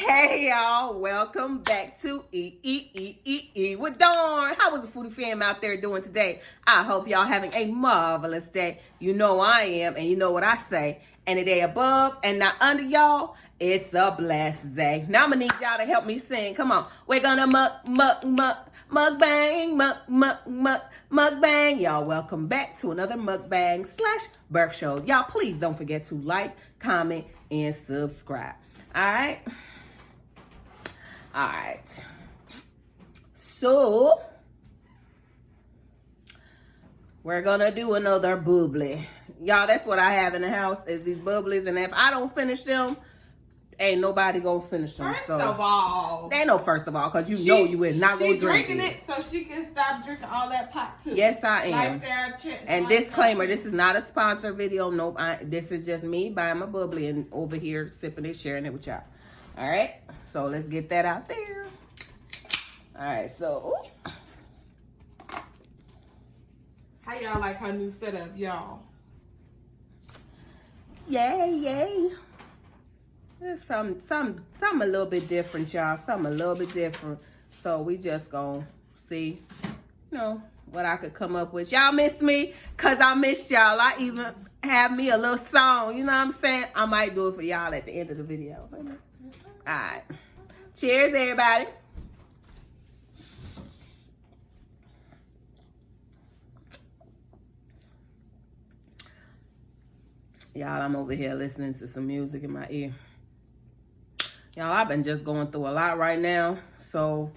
Hey y'all, welcome back to E with Dawn. How was the foodie fam out there doing today? I hope y'all having a marvelous day. You know I am, and you know what I say. Any day above and not under y'all, it's a blessed day. Now I'm gonna need y'all to help me sing. Come on, we're gonna mukbang. Y'all, welcome back to another mukbang / burp show. Y'all, please don't forget to like, comment, and subscribe. All right. So we're gonna do another bubbly. Y'all, that's what I have in the house is these bubblies, and if I don't finish them, ain't nobody gonna finish them. First of all, they know first of all, because you know you is not gonna drink it so she can stop drinking all that pot too. Yes, I am. Lifestyle and disclaimer: this is not a sponsored video. Nope. This is just me buying my bubbly and over here sipping it, sharing it with y'all. All right. So let's get that out there. All right. So. How y'all like her new setup, y'all? Yay. There's some a little bit different, y'all. Something a little bit different. So we just gonna see, you know, what I could come up with. Y'all miss me? Cause I miss y'all. I even have me a little song. You know what I'm saying? I might do it for y'all at the end of the video. All right. Cheers, everybody. Y'all, I'm over here listening to some music in my ear. Y'all, I've been just going through a lot right now. So,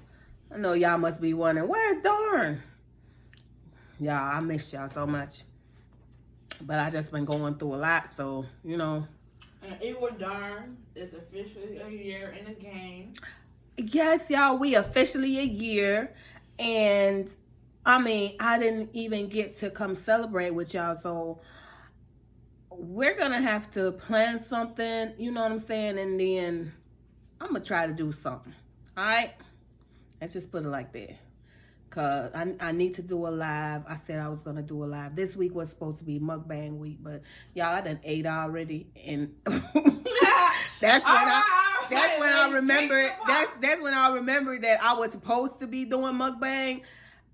I know y'all must be wondering, where's Dawn? Y'all, I miss y'all so much. But I just been going through a lot, so, you know. And it was darn. It's officially a year in the game. Yes, y'all, we officially a year. And, I mean, I didn't even get to come celebrate with y'all, so we're gonna have to plan something, you know what I'm saying, and then I'm gonna try to do something. All right, let's just put it like that, cause I need to do a live. I said I was gonna do a live. This week was supposed to be mukbang week, but y'all, I done ate already, and that's when I remembered that I was supposed to be doing mukbang.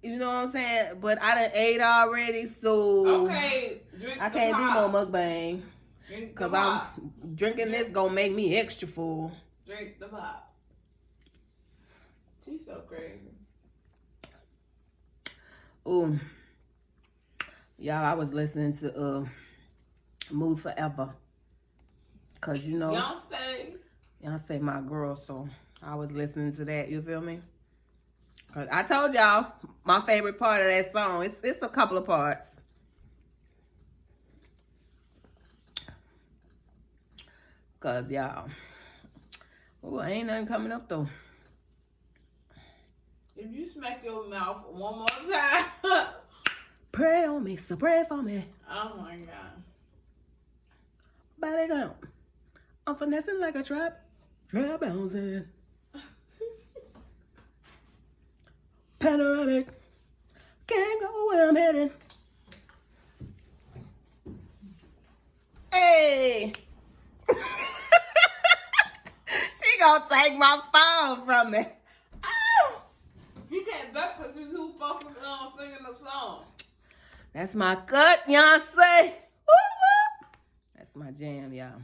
You know what I'm saying? But I done ate already, so okay, I can't do no mukbang. Because I'm drinking this gonna make me extra full. Drink the pop. She's so crazy. Ooh. Y'all, I was listening to Move Forever. Because, you know, Beyonce my girl, so I was listening to that, you feel me? Cause I told y'all my favorite part of that song. It's a couple of parts. Cause y'all, oh, ain't nothing coming up though. If you smack your mouth one more time, pray on me, so pray for me. Oh my God. Body down. I'm finessing like a trap bouncing. Panoramic, can't go where I'm heading. Hey! She gonna take my phone from me. Oh! You can't back because you too focused on singing the song. That's my gut, Beyonce. That's my jam, y'all.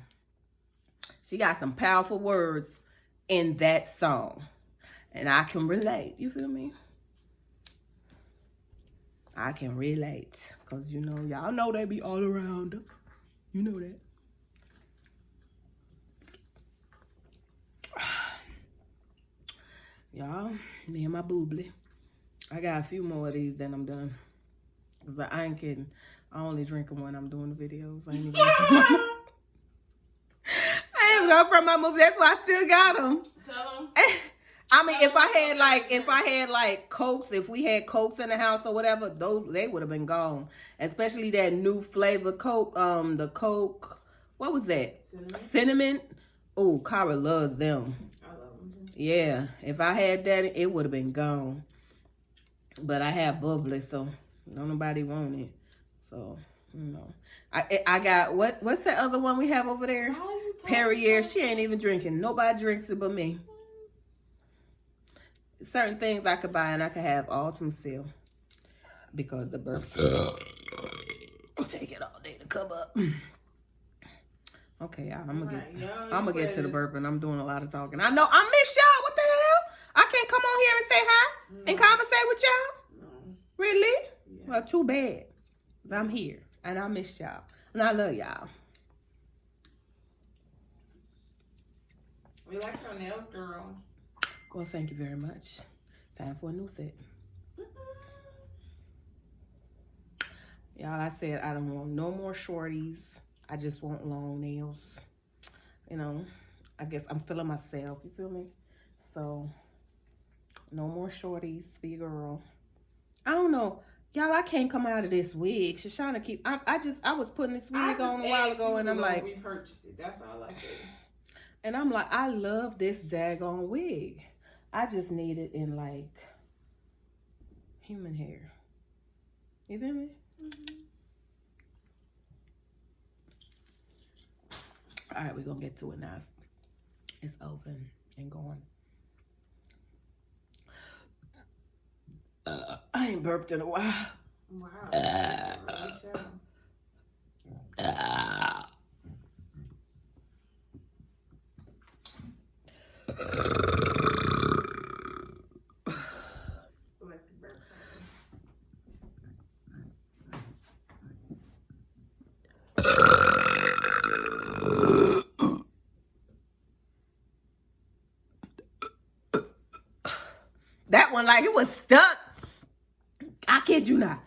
She got some powerful words in that song. And I can relate, you feel me? I can relate, because, you know, y'all know they be all around us. You know that. Y'all, me and my boobly. I got a few more of these, then I'm done. Because I ain't kidding. I only drink them when I'm doing the videos. I ain't even going from my movie. That's why I still got them. Tell them. I mean, if I had like Cokes, if we had Cokes in the house or whatever, they would have been gone. Especially that new flavor Coke, the Coke, what was that? Cinnamon. Oh, Cara loves them. I love them too. Yeah, if I had that, it would have been gone. But I have bubbly, so don't nobody want it. So No. I got, what's the other one we have over there? Perrier. She ain't even drinking. Nobody drinks it but me. Certain things I could buy and I could have autumn still. Because the burp will take it all day to come up. Okay, y'all, I'm gonna get to the burping. I'm doing a lot of talking. I know I miss y'all. What the hell? I can't come on here and say hi and conversate with y'all. No. Really? Yeah. Well, too bad. 'Cause I'm here and I miss y'all and I love y'all. We like your nails, girl. Well, thank you very much. Time for a new set. Y'all, I said I don't want no more shorties. I just want long nails. You know, I guess I'm feeling myself. You feel me? So, no more shorties for your girl. I don't know. Y'all, I can't come out of this wig. Shoshana keep... I was putting this wig on a while ago and I'm like... We purchased it. That's all I said. And I'm like, I love this daggone wig. I just need it in like... human hair. You feel me? All right, we're gonna get to it now. It's open and going. I ain't burped in a while. Wow. That one, like, it was stuck. I kid you not.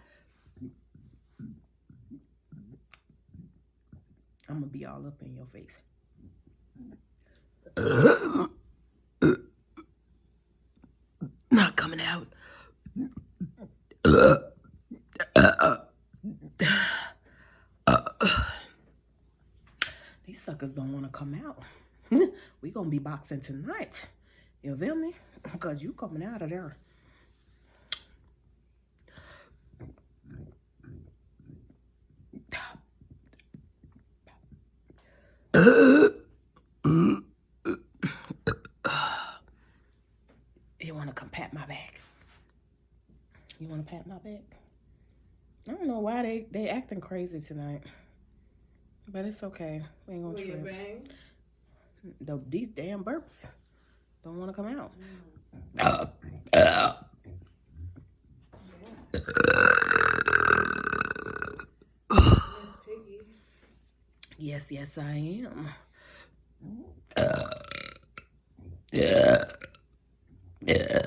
I'm gonna be all up in your face. Not coming out. These suckers don't want to come out. We gonna be boxing tonight. You feel me? Because you coming out of there. You want to come pat my back? You want to pat my back? I don't know why they acting crazy tonight. But it's okay. We ain't gonna trip. These damn burps don't want to come out. Yes, yes, I am. Yeah. Yeah.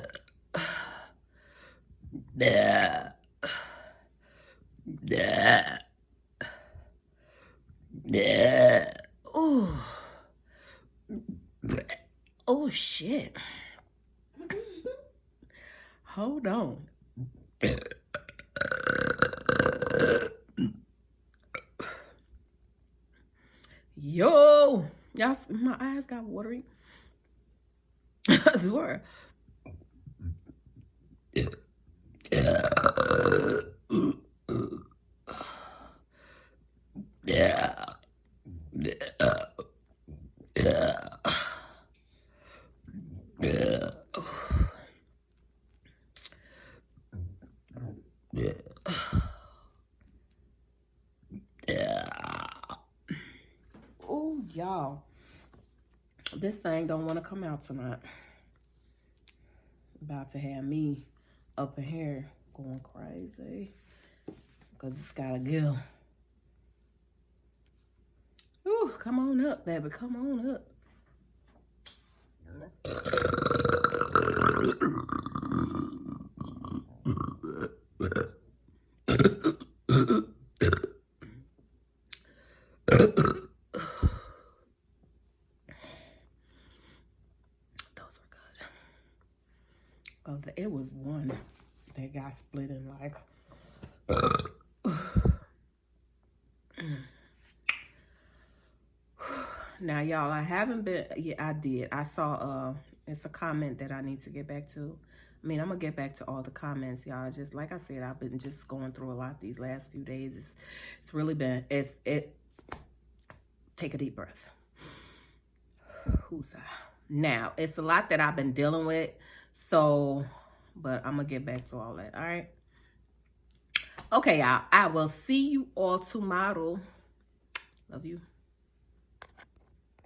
Yeah. Yeah. Yeah. Oh. Oh, shit. Hold on. Yo. Y'all, my eyes got watery. I swear. Yeah. Yeah. Yeah. Yeah. Yeah. Yeah. Yeah. Oh, y'all. This thing don't want to come out tonight. About to have me up in here going crazy. Because it's got to go. Ooh, come on up, baby. Come on up. It was one that got split in like now y'all, I haven't been, yeah, I did. I saw It's a comment that I need to get back to. I mean, I'm going to get back to all the comments, y'all. Just like I said, I've been just going through a lot these last few days. It's really been, take a deep breath. Now, it's a lot that I've been dealing with. So, but I'm going to get back to all that. All right. Okay, y'all. I will see you all tomorrow. Love you.